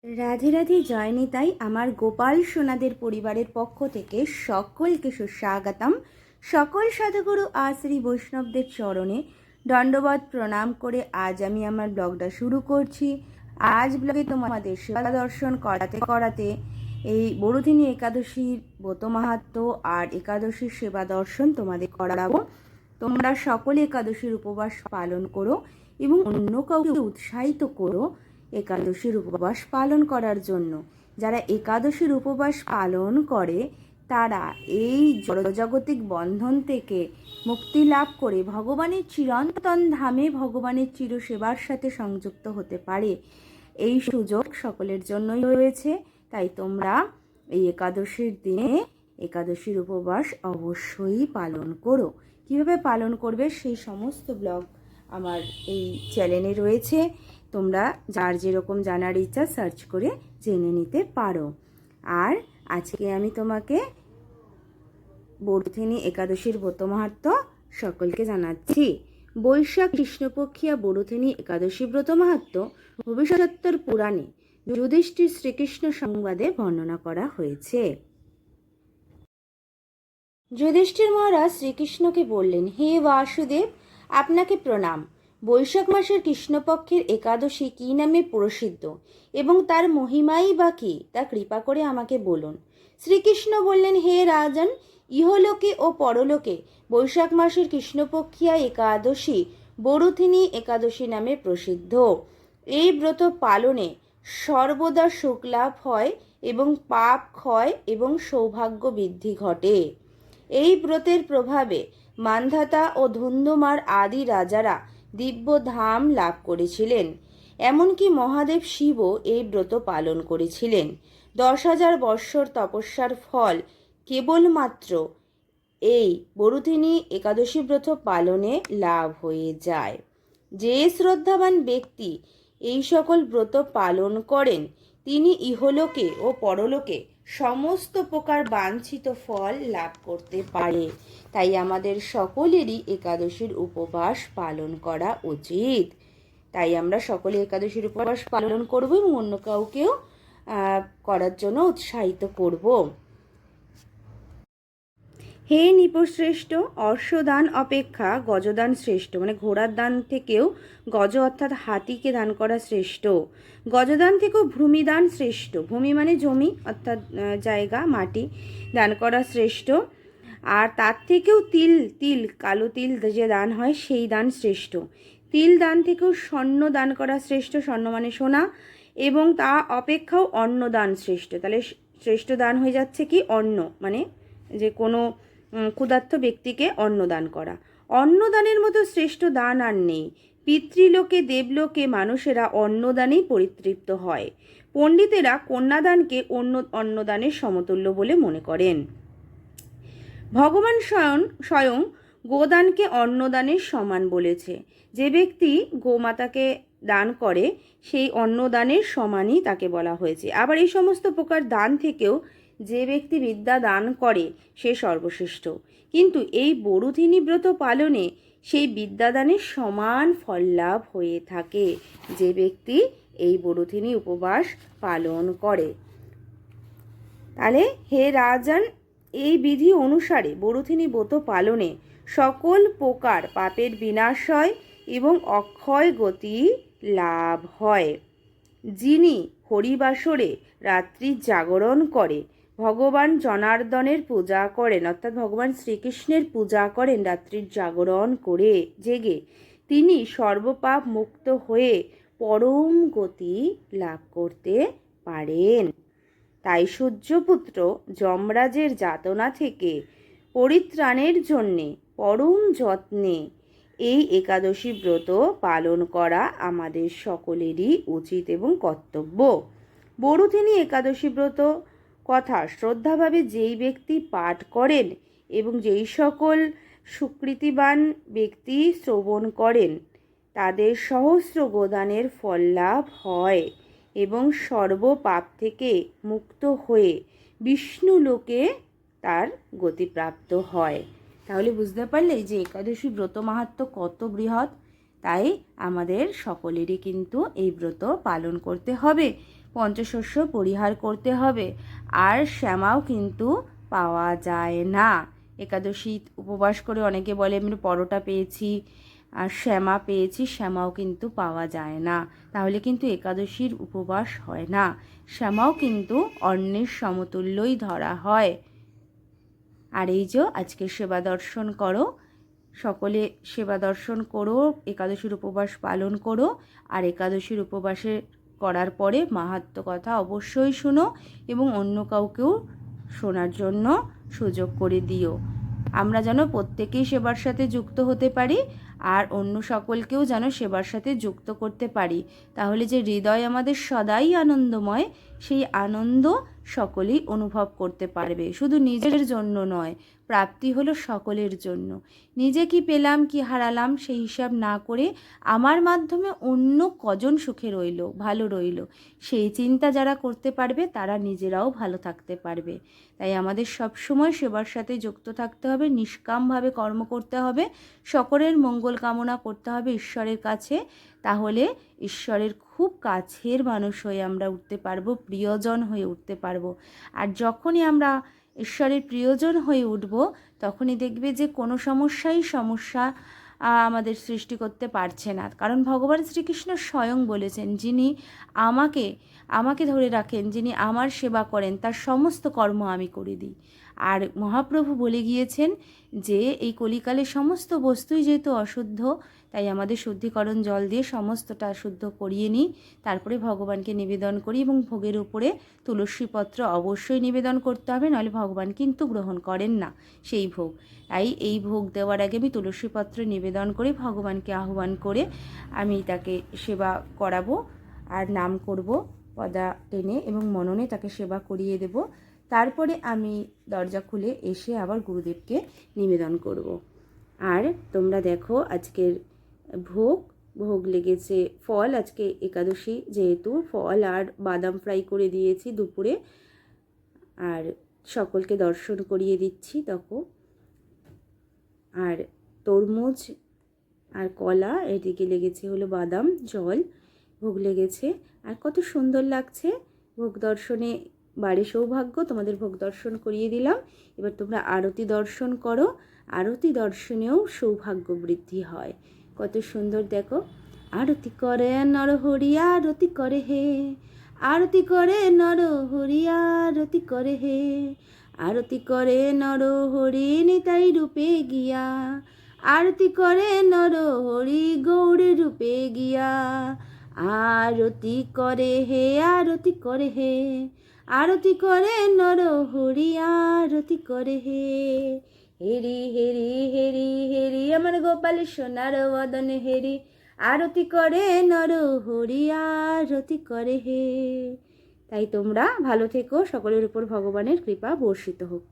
রাধে রাধে জয় নিতাই। আমার গোপাল সোনাদের পরিবারের পক্ষ থেকে সকলকে সুস্বাগতম। সকল সাধুগুরু আশ্রী বৈষ্ণবদের চরণে দণ্ডবত প্রণাম করে আজ আমি আমার ব্লগটা শুরু করছি। আজ ব্লগে তোমাদের সেবা দর্শন করাতে করাতে এই বড়দিনী একাদশীর ব্রত মাহাত্ম্য আর একাদশীর সেবা দর্শন তোমাদের করাবো। তোমরা সকলে একাদশীর উপবাস পালন করো এবং অন্য কাউকে উৎসাহিত করো একাদশীর উপবাস পালন করার জন্য। যারা একাদশীর উপবাস পালন করে তারা এই জড়জাগতিক বন্ধন থেকে মুক্তি লাভ করে ভগবানের চিরন্তন ধামে ভগবানের চিরসেবার সাথে সংযুক্ত হতে পারে। এই সুযোগ সকলের জন্যই রয়েছে। তাই তোমরা এই একাদশীর দিনে একাদশীর উপবাস অবশ্যই পালন করো। কিভাবে পালন করবে সেই সমস্ত ব্লগ আমার এই চ্যানেলে রয়েছে। তোমরা যার যেরকম জানার ইচ্ছা সার্চ করে জেনে নিতে পারো। আর আজকে আমি তোমাকে বড়দিনী একাদশীর ব্রত মাহাত্ম্য সকলকে জানাচ্ছি। বৈশাখ কৃষ্ণপক্ষিয়া বড়দিনী একাদশী ব্রত মাহাত্ম্য ভবিষ্যত্তর পুরাণে যুধিষ্ঠির শ্রীকৃষ্ণ সংবাদে বর্ণনা করা হয়েছে। যুধিষ্ঠির মহারাজ শ্রীকৃষ্ণকে বললেন, হে বাসুদেব, আপনাকে প্রণাম। বৈশাখ মাসের কৃষ্ণপক্ষের একাদশী কী নামে প্রসিদ্ধ এবং তার মহিমাই বা কী তা কৃপা করে আমাকে বলুন। শ্রীকৃষ্ণ বললেন, হে রাজন, ইহলোকে ও পরলোকে বৈশাখ মাসের কৃষ্ণপক্ষিয়া একাদশী বরুথিনী একাদশী নামে প্রসিদ্ধ। এই ব্রত পালনে সর্বদা সুখ লাভ হয় এবং পাপ ক্ষয় এবং সৌভাগ্য বৃদ্ধি ঘটে। এই ব্রতের প্রভাবে মান্ধাতা ও ধুন্ধুমার আদি রাজারা দিব্য ধাম লাভ করেছিলেন। এমনকি মহাদেব শিবও এই ব্রত পালন করেছিলেন। 10,000 বৎসর তপস্যার ফল কেবলমাত্র এই বরুথিনী একাদশী ব্রত পালনে লাভ হয়ে যায়। যে শ্রদ্ধাবান ব্যক্তি এই সকল ব্রত পালন করেন তিনি ইহলোকে ও পরলোকে সমস্ত প্রকার বাঞ্ছিত ফল লাভ করতে পারে। তাই আমাদের সকলেরই একাদশীর উপবাস পালন করা উচিত। তাই আমরা সকলে একাদশীর উপবাস পালন করব এবং অন্য কাউকেও করার জন্য উৎসাহিত করব। হে নৃপশ্রেষ্ঠ, অশ্বদান অপেক্ষা গজদান শ্রেষ্ঠ। মানে ঘোড়ার দান থেকেও গজ অর্থাৎ হাতিকে দান করা শ্রেষ্ঠ। গজদান থেকেও ভূমিদান শ্রেষ্ঠ। ভূমি মানে জমি অর্থাৎ জায়গা, মাটি দান করা শ্রেষ্ঠ। আর তার থেকেও তিল কালো তিল যে দান হয় সেই দান শ্রেষ্ঠ। তিল দান থেকেও স্বর্ণ দান করা শ্রেষ্ঠ। স্বর্ণ মানে সোনা। এবং তা অপেক্ষাও অন্ন দান শ্রেষ্ঠ। তাহলে শ্রেষ্ঠ দান হয়ে যাচ্ছে কি অন্ন, মানে যে কোনো ক্ষুধার্ত ব্যক্তিকে অন্নদান করা। অন্নদানের মতো শ্রেষ্ঠ দান আর নেই। পিতৃলোকে দেবলোকে মানুষেরা অন্নদানেই পরিতৃপ্ত হয়। পণ্ডিতেরা কন্যাদানকে অন্নদানের সমতুল্য বলে মনে করেন। ভগবান স্বয়ং গোদানকে অন্নদানের সমান বলেছে। যে ব্যক্তি গোমাতাকে দান করে সেই অন্নদানের সমানই তাকে বলা হয়েছে। আবার এই সমস্ত প্রকার দান থেকেও যে ব্যক্তি বিদ্যা দান করে সে সর্বশ্রেষ্ঠ। কিন্তু এই বরুথিনী ব্রত পালনে সেই বিদ্যাদানের সমান ফল লাভ হয়ে থাকে যে ব্যক্তি এই বরুথিনী উপবাস পালন করে। তাহলে হে রাজন, এই বিধি অনুসারে বরুথিনী ব্রত পালনে সকল প্রকার পাপের বিনাশ হয় এবং অক্ষয় গতি লাভ হয়। যিনি হরিবাসরে রাত্রি জাগরণ করে ভগবান জনার্দনের পূজা করেন, অর্থাৎ ভগবান শ্রীকৃষ্ণের পূজা করেন রাত্রির জাগরণ করে জেগে, তিনি সর্বপাপ মুক্ত হয়ে পরম গতি লাভ করতে পারেন। তাই সূর্যপুত্র যমরাজের যাতনা থেকে পরিত্রাণের জন্যে পরম যত্নে এই একাদশী ব্রত পালন করা আমাদের সকলেরই উচিত এবং কর্তব্য। বরুথিনী একাদশী ব্রত কথা শ্রদ্ধাভাবে যেই ব্যক্তি পাঠ করেন এবং যেই সকল সুকৃতিবান ব্যক্তি শ্রবণ করেন তাদের সহস্র গোদানের ফল লাভ হয় এবং সর্বপাপ থেকে মুক্ত হয়ে বিষ্ণু লোকে তার গতিপ্রাপ্ত হয়। তাহলে বুঝতে পারলে যে একাদশী ব্রত মাহাত্ম্য কত বৃহৎ। তাই আমাদের সকলেরই কিন্তু এই ব্রত পালন করতে হবে। পঞ্চশস্য পরিহার করতে হবে। আর শ্যামাও কিন্তু পাওয়া যায় না। একাদশী উপবাস করে অনেকে বলে আমি পরোটা পেয়েছি আর শ্যামা পেয়েছি, শ্যামাও কিন্তু পাওয়া যায় না। তাহলে কিন্তু একাদশীর উপবাস হয় না। শ্যামাও কিন্তু অন্নের সমতুল্যই ধরা হয়। আর এই যে আজকে সেবা দর্শন করো, সকলে সেবা দর্শন করো, একাদশীর উপবাস পালন করো। আর একাদশীর উপবাসে করার পরে মাহাত্ম্য কথা অবশ্যই শোনো এবং অন্য কাউকেও শোনার জন্য সুযোগ করে দিও। আমরা যেন প্রত্যেকেই সেবার সাথে যুক্ত হতে পারি আর অন্য সকলকেও যেন সেবার সাথে যুক্ত করতে পারি। তাহলে যে হৃদয় আমাদের সদাই আনন্দময়, সেই আনন্দ সকলেই অনুভব করতে পারবে। শুধু নিজের জন্য নয়, প্রাপ্তি হলো সকলের জন্য। নিজে কি পেলাম কি হারালাম সেই হিসাব না করে আমার মাধ্যমে অন্য কজন সুখে রইল, ভালো রইল, সেই চিন্তা যারা করতে পারবে তারা নিজেরাও ভালো থাকতে পারবে। তাই আমাদের সবসময় সেবার সাথে যুক্ত থাকতে হবে, নিষ্কামভাবে কর্ম করতে হবে, সকলের মঙ্গল কামনা করতে হবে ঈশ্বরের কাছে। তাহলে ঈশ্বরের খুব কাছের মানুষ হয়ে আমরা উঠতে পারবো, প্রিয়জন হয়ে উঠতে পারবো। আর যখনই আমরা ঈশ্বরের প্রিয়জন হয়ে উঠব, তখনই দেখবে যে কোনো সমস্যা আমাদের সৃষ্টি করতে পারছে না। কারণ ভগবান শ্রীকৃষ্ণ স্বয়ং বলেছেন, যিনি আমাকে ধরে রাখেন, যিনি আমার সেবা করেন, তার সমস্ত কর্ম আমি করে দিই। আর মহাপ্রভু বলে গিয়েছেন যে এই কলিকালে সমস্ত বস্তুই যেহেতু অশুদ্ধ, তাই আমাদের শুদ্ধিকরণ জল দিয়ে সমস্তটা শুদ্ধ করিয়ে নিই, তারপরে ভগবানকে নিবেদন করি। এবং ভোগের উপরে তুলসীপত্র অবশ্যই নিবেদন করতে হবে, নাহলে ভগবান কিন্তু গ্রহণ করেন না সেই ভোগ। তাই এই ভোগ দেওয়ার আগে আমি তুলসীপত্র নিবেদন করে ভগবানকে আহ্বান করে আমি তাকে সেবা করাবো আর নাম করব পদা টেনে এবং মননে তাকে সেবা করিয়ে দেব। তারপরে আমি দরজা খুলে এসে আবার গুরুদেবকে নিবেদন করব। আর তোমরা দেখো আজকের ভোগ লেগেছে ফল, আজকে একাদশী যেহেতু ফল আর বাদাম ফ্রাই করে দিয়েছি দুপুরে, আর সকলকে দর্শন করিয়ে দিচ্ছি তখন। আর তরমুজ আর কলা, এদিকে লেগেছে হলো বাদাম জল, ভোগ লেগেছে। আর কত সুন্দর লাগছে ভোগ দর্শনে, বাড়ি সৌভাগ্য, তোমাদের ভোগ দর্শন করিয়ে দিলাম। এবার তোমরা আরতি দর্শন করো, আরতি দর্শনেও সৌভাগ্য বৃদ্ধি হয়। কত সুন্দর দেখো, আরতি করে নরহরি আরতি করে হে, আরতি করে নরহরি আরতি করে হে, আরতি করে নরহরি নিতাই রূপে গিয়া, আরতি করে নরহরি গৌর রূপে গিয়া, আরতি করে হে, আরতি করে হে, আরতি করে নরহরি আরতি করে হে। হেরি হেরি হেরি হেরি আমার গোপাল সোনার বদন হেরি, আরতি করে নরহরি আরতি করে হে। তাই তোমরা ভালো থেকো, সকলের উপর ভগবানের কৃপা বর্ষিত হোক।